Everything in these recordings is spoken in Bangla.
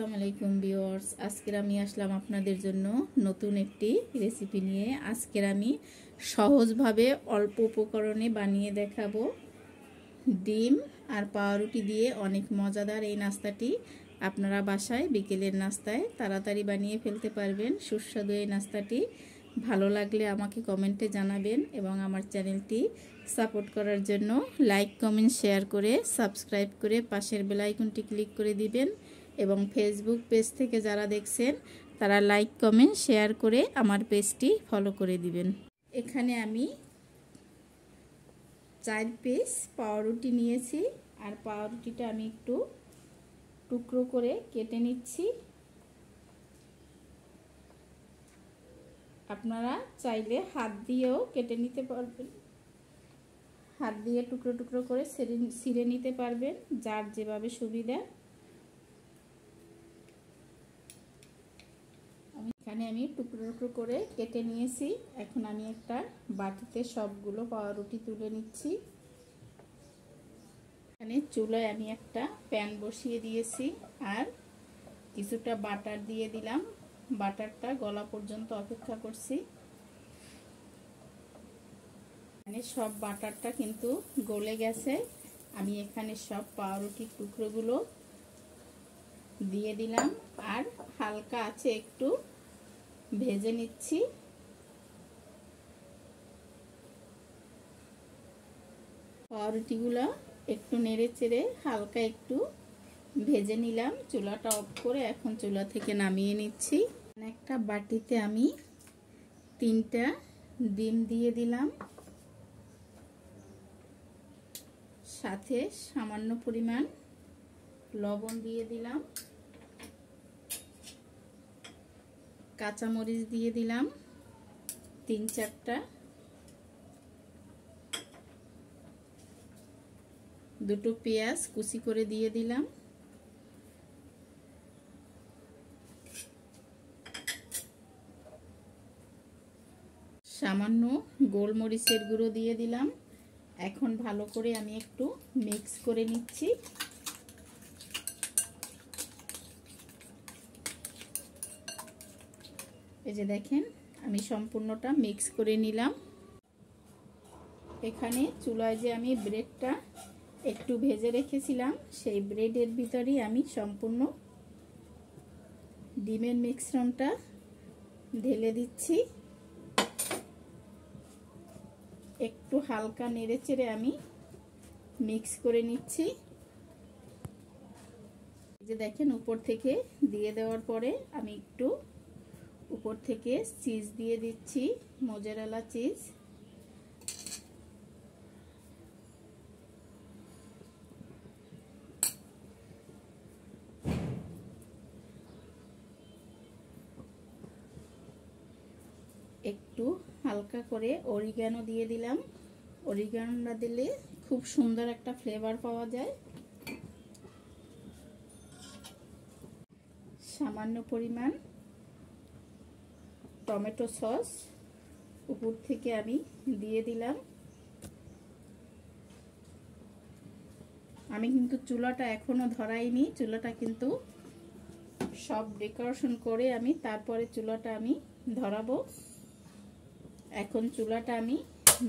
আসসালামু আলাইকুম ভিউয়ার্স, আজকের আমি আসলাম আপনাদের জন্য নতুন একটি রেসিপি নিয়ে। আজকের আমি সহজভাবে অল্প উপকরণে বানিয়ে দেখাবো ডিম আর পাউরুটি দিয়ে অনেক মজাদার এই নাস্তাটি। আপনারা বাসায় বিকেলের নাস্তায় তাড়াতাড়ি বানিয়ে ফেলতে পারবেন। সুস্বাদু এই নাস্তাটি ভালো লাগলে আমাকে কমেন্টে জানাবেন এবং আমার চ্যানেলটি সাপোর্ট করার জন্য লাইক কমেন্ট শেয়ার করে সাবস্ক্রাইব করে পাশের বেল আইকনটি ক্লিক করে দিবেন এবং ফেসবুক পেজ থেকে যারা দেখছেন তারা লাইক কমেন্ট শেয়ার করে আমার পেজটি ফলো করে দিবেন। এখানে আমি 4 পিস পাউরুটি নিয়েছি আর পাউরুটিটা আমি একটু টুকরো করে কেটে নিচ্ছি। আপনারা চাইলে হাত দিয়েও কেটে নিতে পারবেন, হাত দিয়ে টুকরো টুকরো করে ছিঁড়ে নিতে পারবেন, যার যেভাবে সুবিধা। এখানে আমি টুকরো টুকরো করে কেটে নিয়েছি। এখন আমি একটা বাটিতে সবগুলো পাউরুটি তুলে নিচ্ছি। এখানে চুলায় আমি একটা প্যান বসিয়ে দিয়েছি আর কিছুটা বাটার দিয়ে দিলাম। বাটারটা গলা পর্যন্ত অপেক্ষা করছি। এখানে সব বাটারটা কিন্তু গলে গেছে। আমি এখানে সব পাউরুটির টুকরোগুলো দিয়ে দিলাম আর হালকা আছে একটু ভেজে নিচ্ছি। পাউরুটিগুলো একটু নেড়ে চেড়ে হালকা একটু ভেজে নিলাম। চুলাটা অফ করে এখন চুলা থেকে নামিয়ে নিচ্ছি। একটা বাটিতে আমি 3টা ডিম দিয়ে দিলাম, সাথে সামান্য পরিমাণ লবণ দিয়ে দিলাম, কাঁচামরিচ দিয়ে দিলাম 3-4টা, 2টো পেঁয়াজ কুচি করে দিয়ে দিলাম, সামান্য গোলমরিচের গুঁড়ো দিয়ে দিলাম। এখন ভালো করে আমি একটু মিক্স করে নিচ্ছি। এই যে দেখেন আমি সম্পূর্ণটা মিক্স করে নিলাম। এখানে চুলায় যে আমি ব্রেডটা একটু ভেজে রেখেছিলাম সেই ব্রেডের ভিতরেই আমি সম্পূর্ণ ডিমের মিশ্রণটা ঢেলে দিচ্ছি। একটু হালকা নেড়ে চেড়ে আমি মিক্স করে নিচ্ছি। যে দেখেন উপর থেকে দিয়ে দেওয়ার পরে আমি একটু উপর থেকে চিজ দিয়ে দিচ্ছি, মোজারেলা চিজ। একটু হালকা করে অরিগানো দিয়ে দিলাম। অরিগানোটা দিলে খুব সুন্দর একটা ফ্লেভার পাওয়া যায়। সামান্য পরিমাণ টমেটো সস উপর থেকে আমি দিয়ে দিলাম। আমি কিন্তু চুলাটা এখনো ধরাইনি, চুলাটা কিন্তু সব ডেকোরেশন করে আমি তারপরে চুলাটা আমি ধরাবো। এখন চুলাটা আমি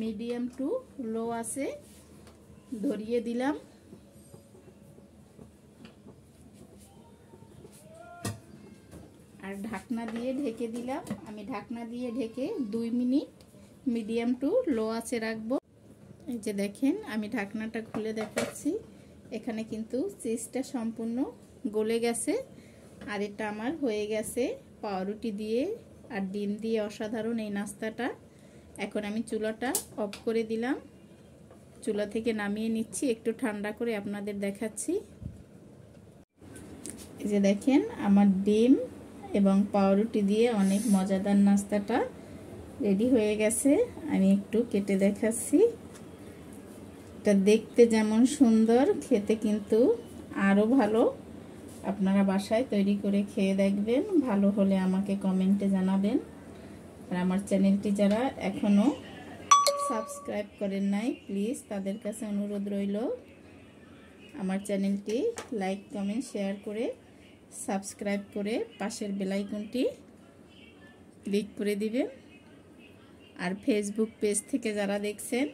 মিডিয়াম টু লো আছে ধরিয়ে দিলাম। আর ঢাকনা দিয়ে ঢেকে দিলাম। আমি ঢাকনা দিয়ে ঢেকে 2 মিনিট মিডিয়াম টু লো আছে রাখবো। এই যে দেখেন আমি ঢাকনাটা খুলে দেখাচ্ছি। এখানে কিন্তু চিজটা সম্পূর্ণ গলে গেছে আর এটা আমার হয়ে গেছে পাউরুটি দিয়ে আর ডিম দিয়ে অসাধারণ এই নাস্তাটা। এখন আমি চুলাটা অফ করে দিলাম, চুলা থেকে নামিয়ে নিচ্ছি, একটু ঠান্ডা করে আপনাদের দেখাচ্ছি। এই যে দেখেন আমার ডিম এবং পাউরুটি দিয়ে অনেক মজাদার নাস্তাটা রেডি হয়ে গেছে। আমি একটু কেটে দেখাচ্ছি। এটা দেখতে যেমন সুন্দর, খেতে কিন্তু আরো ভালো। আপনারা বাসায় তৈরি করে খেয়ে দেখবেন, ভালো হলে আমাকে কমেন্টে জানাবেন। আর আমার চ্যানেলটি যারা এখনো সাবস্ক্রাইব করেন নাই প্লিজ তাদের কাছে অনুরোধ রইল আমার চ্যানেলটি লাইক কমেন্ট শেয়ার করে সাবস্ক্রাইব করে পাশের বেল আইকনটি ক্লিক করে দিবেন। আর ফেসবুক পেজ থেকে যারা দেখছেন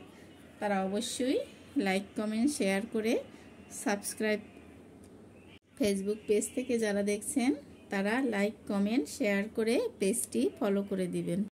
তারা অবশ্যই লাইক কমেন্ট শেয়ার করে সাবস্ক্রাইব। ফেসবুক পেজ থেকে যারা দেখছেন তারা লাইক কমেন্ট শেয়ার করে পেজটি ফলো করে দিবেন।